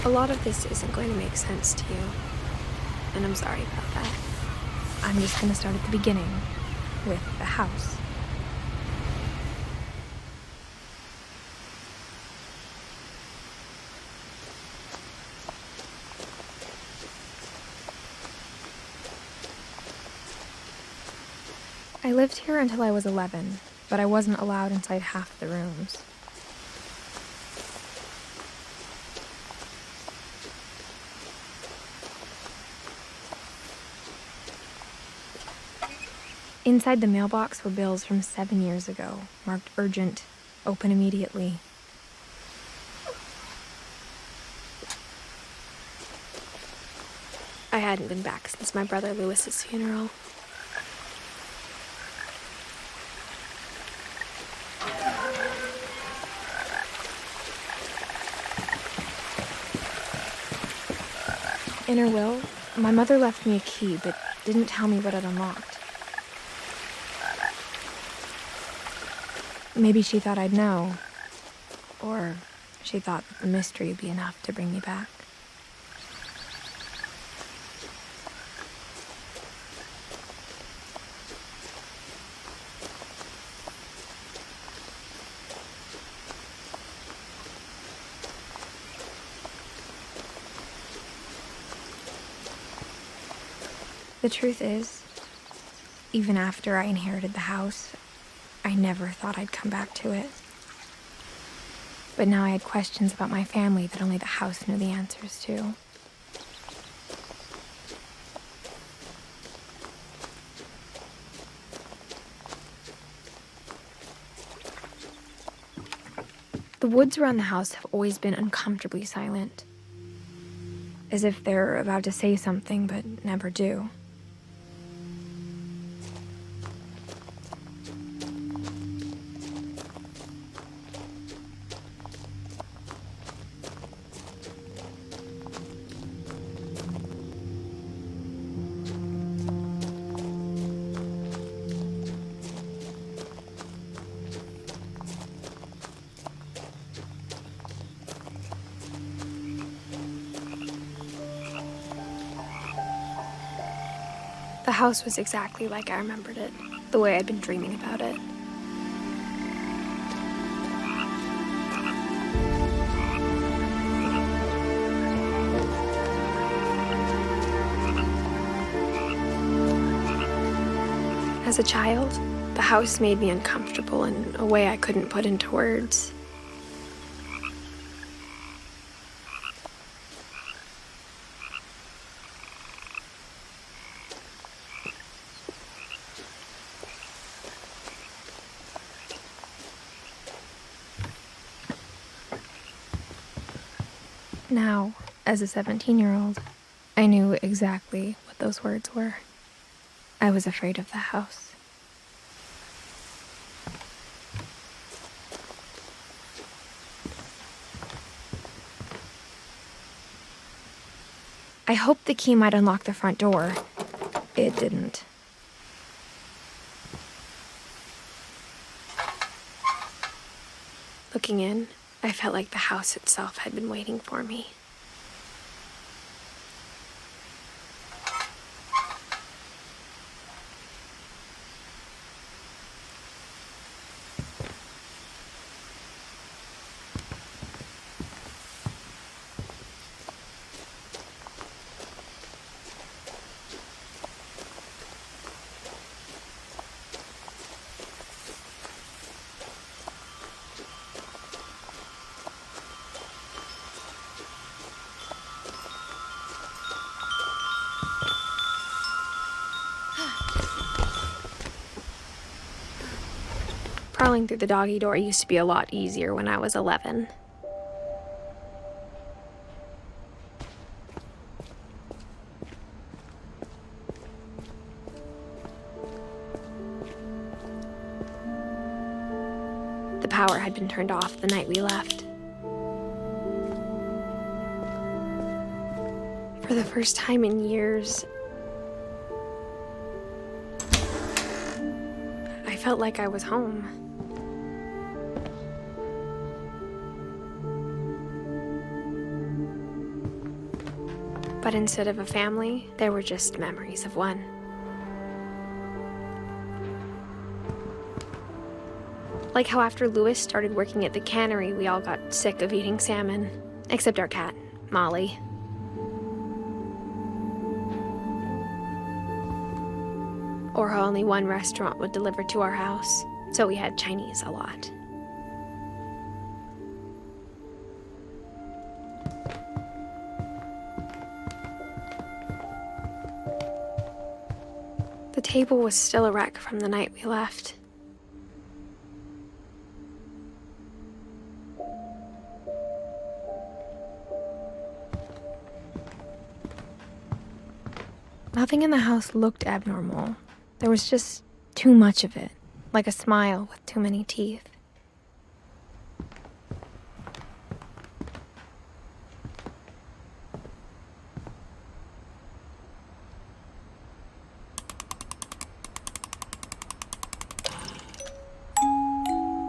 A lot of this isn't going to make sense to you, and I'm sorry about that. I'm just going to start at the beginning, with the house. I lived here until I was 11, but I wasn't allowed inside half the rooms. Inside the mailbox were bills from 7 years ago, marked urgent, open immediately. I hadn't been back since my brother Lewis's funeral. In her will, my mother left me a key, but didn't tell me what it unlocked. Maybe she thought I'd know, or she thought that the mystery would be enough to bring me back. The truth is, even after I inherited the house, I never thought I'd come back to it. But now I had questions about my family that only the house knew the answers to. The woods around the house have always been uncomfortably silent, as if they're about to say something but never do. The house was exactly like I remembered it, the way I'd been dreaming about it. As a child, the house made me uncomfortable in a way I couldn't put into words. Now, as a 17-year-old, I knew exactly what those words were. I was afraid of the house. I hoped the key might unlock the front door. It didn't. Looking in, I felt like the house itself had been waiting for me. Crawling through the doggy door used to be a lot easier when I was 11. The power had been turned off the night we left. For the first time in years, I felt like I was home. But instead of a family, there were just memories of one. Like how after Louis started working at the cannery, we all got sick of eating salmon, except our cat, Molly. Or how only one restaurant would deliver to our house, so we had Chinese a lot. The table was still a wreck from the night we left. Nothing in the house looked abnormal. There was just too much of it, like a smile with too many teeth.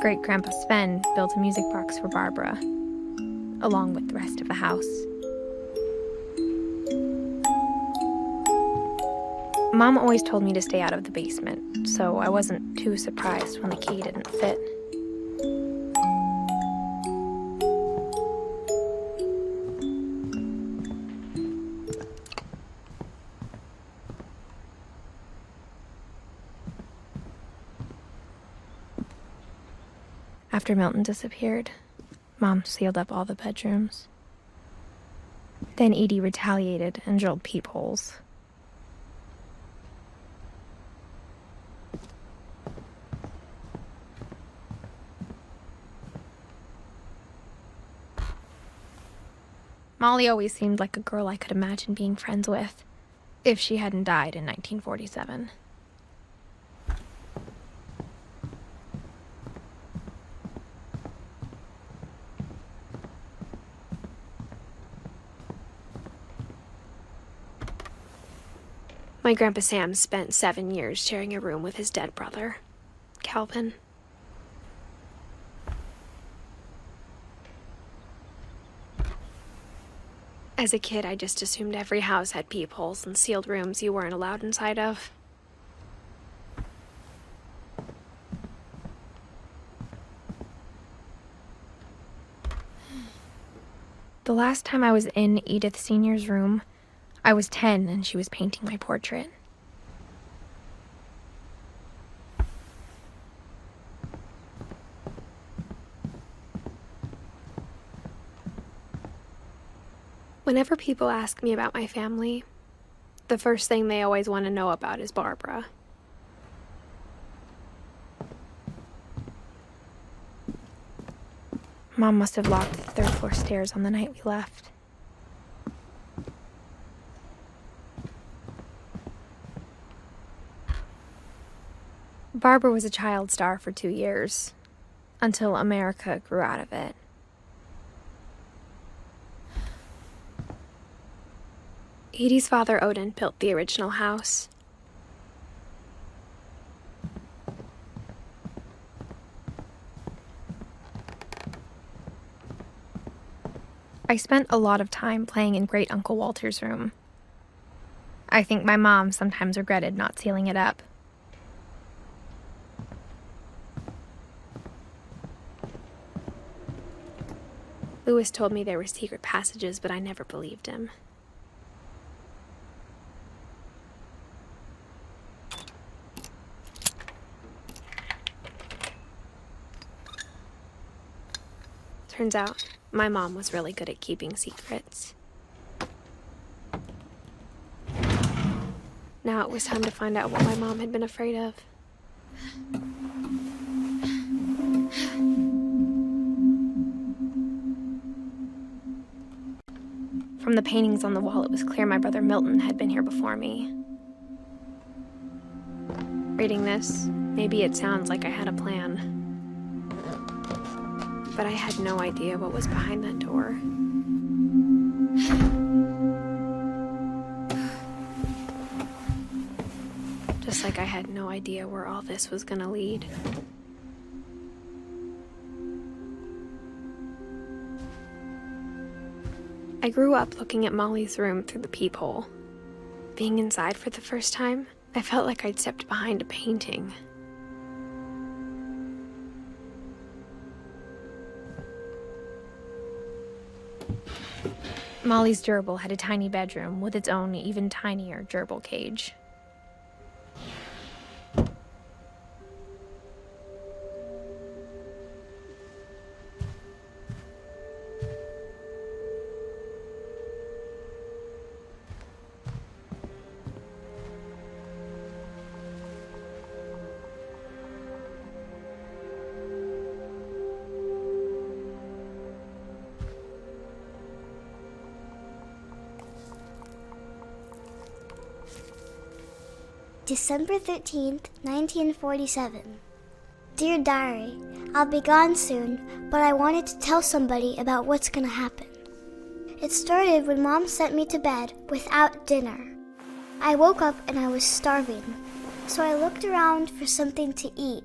Great-Grandpa Sven built a music box for Barbara, along with the rest of the house. Mom always told me to stay out of the basement, so I wasn't too surprised when the key didn't fit. After Milton disappeared, Mom sealed up all the bedrooms. Then Edie retaliated and drilled peepholes. Molly always seemed like a girl I could imagine being friends with, if she hadn't died in 1947. My Grandpa Sam spent 7 years sharing a room with his dead brother, Calvin. As a kid, I just assumed every house had peepholes and sealed rooms you weren't allowed inside of. The last time I was in Edith Sr.'s room, I was 10 and she was painting my portrait. Whenever people ask me about my family, the first thing they always want to know about is Barbara. Mom must have locked the third floor stairs on the night we left. Barbara was a child star for 2 years, until America grew out of it. Edie's father, Odin, built the original house. I spent a lot of time playing in Great Uncle Walter's room. I think my mom sometimes regretted not sealing it up. Louis told me there were secret passages, but I never believed him. Turns out, my mom was really good at keeping secrets. Now it was time to find out what my mom had been afraid of. From the paintings on the wall, it was clear my brother Milton had been here before me. Reading this, maybe it sounds like I had a plan. But I had no idea what was behind that door. Just like I had no idea where all this was gonna lead. I grew up looking at Molly's room through the peephole. Being inside for the first time, I felt like I'd stepped behind a painting. Molly's gerbil had a tiny bedroom with its own even tinier gerbil cage. December 13th, 1947. Dear Diary, I'll be gone soon, but I wanted to tell somebody about what's gonna happen. It started when Mom sent me to bed without dinner. I woke up and I was starving, so I looked around for something to eat.